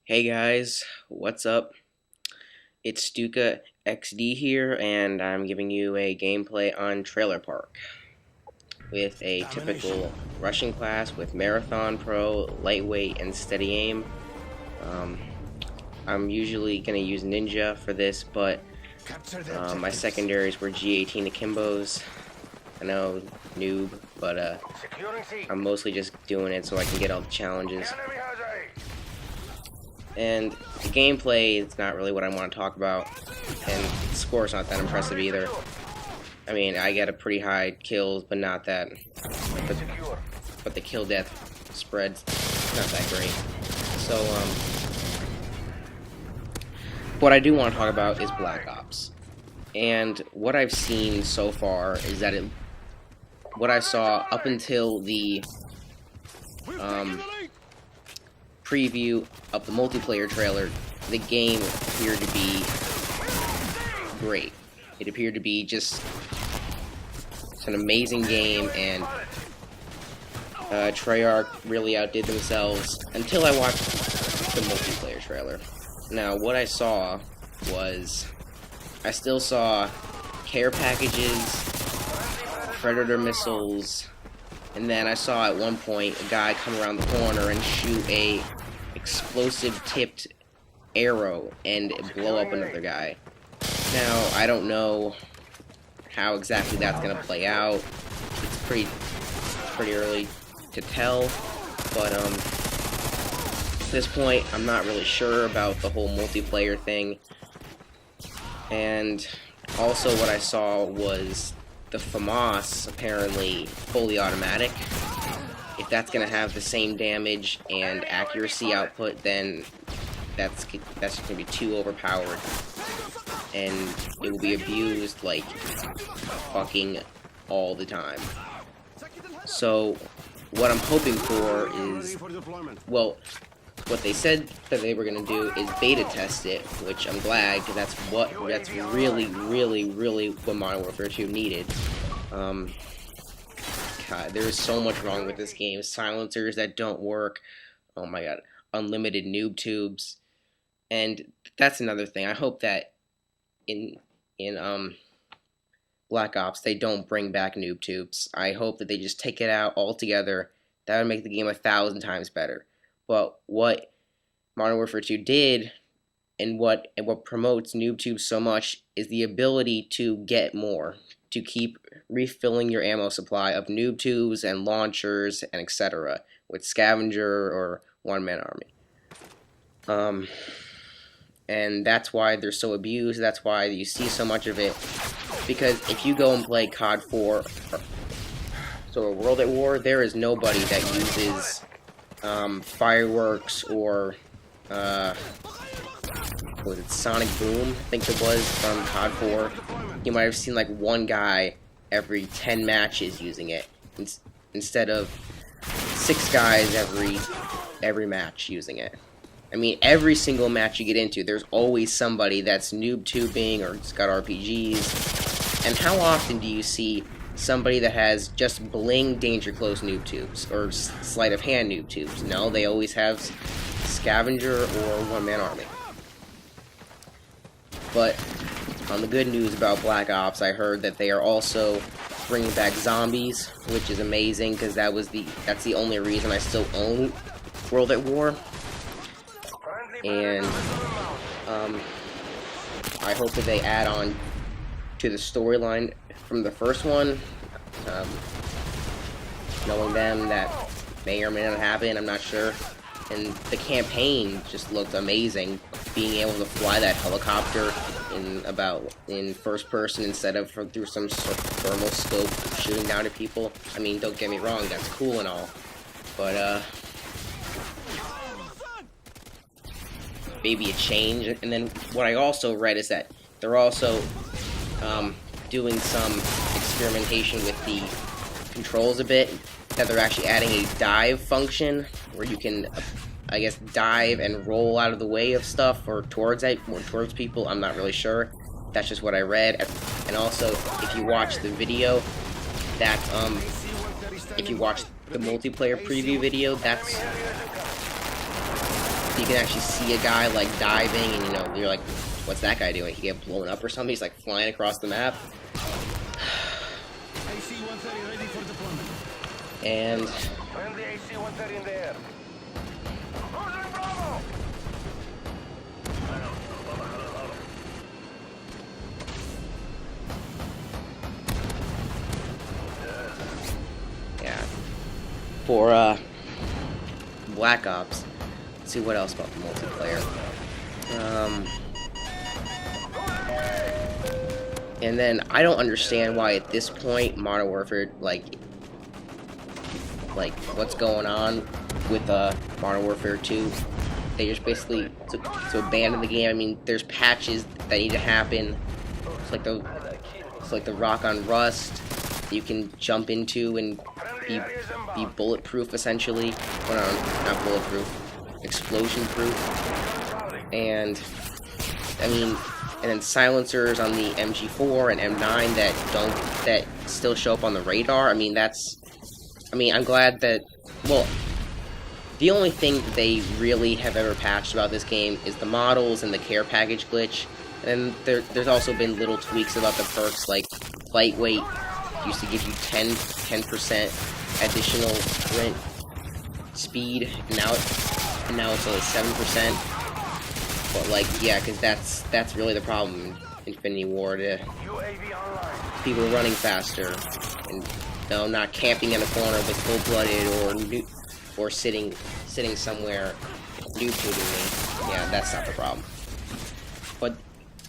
Hey guys, what's up? It's Stuka XD here, and I'm giving you a gameplay on Trailer Park with a typical rushing class with Marathon Pro, Lightweight, and Steady Aim. Um, I'm usually going to use Ninja for this, but my secondaries were G18 Akimbos. I know, noob, but I'm mostly just doing it so I can get all the challenges. And the gameplay is not really what I want to talk about, and the score's not that impressive either. I mean, I get a pretty high kills, but not that. But the kill death spread's not that great. So, what I do want to talk about is Black Ops. And what I've seen so far is that what I saw up until the preview of the multiplayer trailer, the game appeared to be great. It appeared to be just an amazing game, and Treyarch really outdid themselves until I watched the multiplayer trailer. Now, what I saw was, I still saw care packages, Predator missiles, and then I saw at one point a guy come around the corner and shoot a explosive tipped arrow and blow up another guy. Now, I don't know how exactly that's gonna play out. It's pretty early to tell, but at this point I'm not really sure about the whole multiplayer thing. And also what I saw was the FAMAS apparently fully automatic. If that's going to have the same damage and accuracy output, then that's just going to be too overpowered, and it will be abused like fucking all the time. So what I'm hoping for is, well, what they said that they were going to do is beta test it, which I'm glad, because that's really what Modern Warfare 2 needed. God, there is so much wrong with this game. Silencers that don't work. Oh my god. Unlimited noob tubes. And that's another thing. I hope that in Black Ops they don't bring back noob tubes. I hope that they just take it out altogether. That would make the game 1,000 times better. But what Modern Warfare 2 did, and what promotes noob tubes so much, is the ability to get more, to keep refilling your ammo supply of noob tubes and launchers and etc. with scavenger or one-man army. And that's why they're so abused. That's why you see so much of it. Because if you go and play COD 4, so World at War, there is nobody that uses fireworks or was it Sonic Boom? I think it was from COD 4. You might have seen like one guy every 10 matches using it, instead of 6 guys every match using it. I mean, every single match you get into, there's always somebody that's noob tubing or it's got RPGs. And how often do you see somebody that has just bling danger close noob tubes or sleight of hand noob tubes? No, they always have scavenger or one-man army. But on the good news about Black Ops, I heard that they are also bringing back zombies, which is amazing, because that's the only reason I still own World at War. And I hope that they add on to the storyline from the first one. Knowing them, that may or may not happen, I'm not sure. And the campaign just looked amazing. Being able to fly that helicopter in first person instead of through some sort of thermal scope shooting down at people. I mean, don't get me wrong, that's cool and all, but maybe a change. And then what I also read is that they're also doing some experimentation with the controls a bit, that they're actually adding a dive function where you can, I guess, dive and roll out of the way of stuff or towards people. I'm not really sure. That's just what I read. And also, if you watch the video, that if you watch the multiplayer preview video, that's you can actually see a guy like diving, and you know, you're like, what's that guy doing? He get blown up or something? He's like flying across the map. AC-130 ready for deployment. And Friendly AC-130 in the air. yeah, for Black Ops. Let's see what else about the multiplayer. And then I don't understand why at this point Modern Warfare, like what's going on with Modern Warfare 2. They just basically to abandon the game. I mean, there's patches that need to happen. It's like the Rock on Rust that you can jump into and be bulletproof essentially. Well, no, not bulletproof, explosion proof. And I mean, and then silencers on the Mg4 and M9 that still show up on the radar. I mean, I'm glad that, well, the only thing that they really have ever patched about this game is the models and the care package glitch. And there's also been little tweaks about the perks, like lightweight used to give you 10% additional sprint speed, and now it's only 7%. But like, yeah, because that's really the problem in Infinity Ward. People running faster and not camping in a corner with full-blooded or sitting somewhere noob tubing me. Yeah, that's not the problem.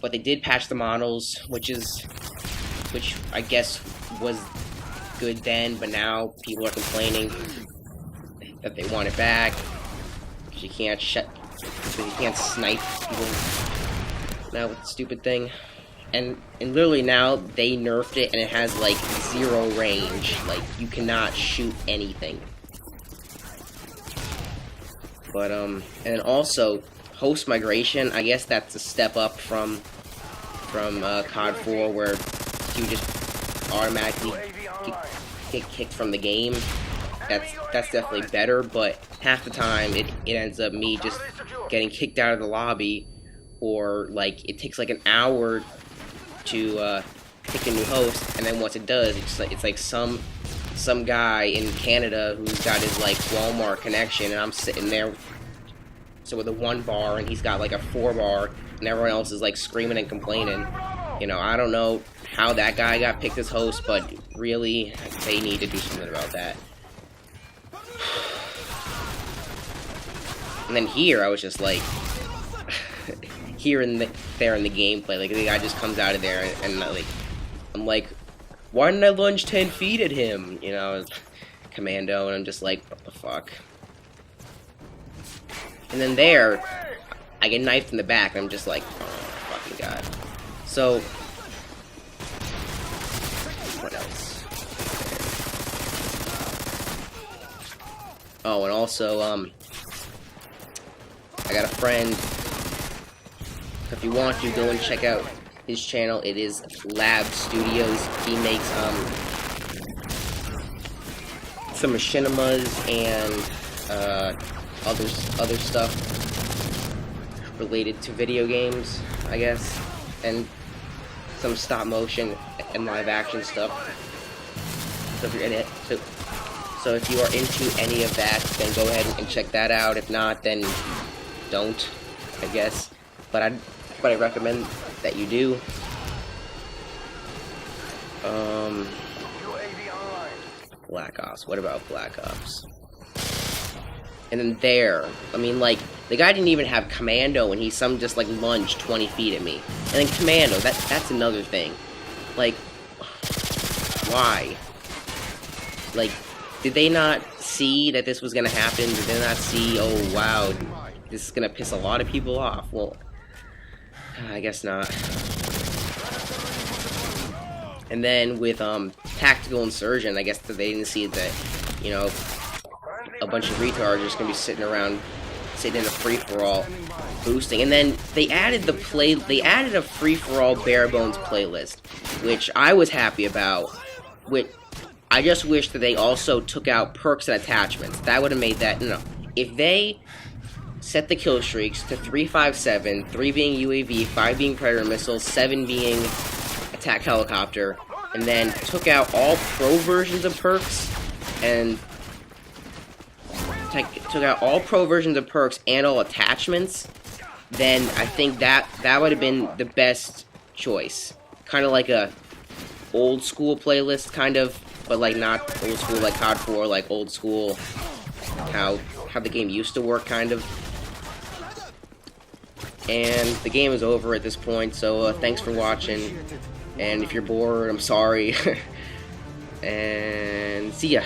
But they did patch the models, which I guess was good then, but now people are complaining that they want it back. You can't snipe people now with the stupid thing. And literally now they nerfed it and it has like 0 range. Like, you cannot shoot anything. But and also host migration, I guess that's a step up from COD 4, where you just automatically get kicked from the game. That's definitely better, but half the time it ends up me just getting kicked out of the lobby, or like it takes like an hour to pick a new host, and then once it does, it's like some guy in Canada who's got his like Walmart connection, and I'm sitting there with a 1 bar, and he's got like a 4 bar, and everyone else is like screaming and complaining. You know, I don't know how that guy got picked as host, but really, they need to do something about that. And then here, I was just like, here and there in the gameplay, like the guy just comes out of there, and like, I'm like, why didn't I lunge 10 feet at him? You know, commando, and I'm just like, what the fuck? And then there, I get knifed in the back, and I'm just like, oh my fucking god. So, what else? Oh, and also, I got a friend. If you want to, go and check out his channel. It is Lab Studios. He makes some machinimas and other stuff related to video games, I guess, and some stop motion and live action stuff. So if you're in it, so if you are into any of that, then go ahead and check that out. If not, then don't, I guess. But I recommend that you do. Black Ops. What about Black Ops? And then there, I mean, like, the guy didn't even have commando, and he just like lunged 20 feet at me. And then commando, that's another thing. Like, why? Like, did they not see that this was gonna happen? Did they not see, oh wow, this is gonna piss a lot of people off? Well, I guess not. And then with tactical insurgent, I guess that they didn't see that, you know, a bunch of retards are just gonna be sitting in a free-for-all boosting. And then they added a free-for-all bare bones playlist, which I was happy about. I just wish that they also took out perks and attachments. That would have made that, if they set the kill streaks to 3, 5, 7, 3 being UAV, 5 being Predator missiles, 7 being attack helicopter, and then took out all pro versions of perks and all attachments, then I think that would have been the best choice. Kind of like a old school playlist, kind of, but like not old school like COD 4, like old school how the game used to work, kind of. And the game is over at this point, so thanks for watching. And if you're bored, I'm sorry. And see ya.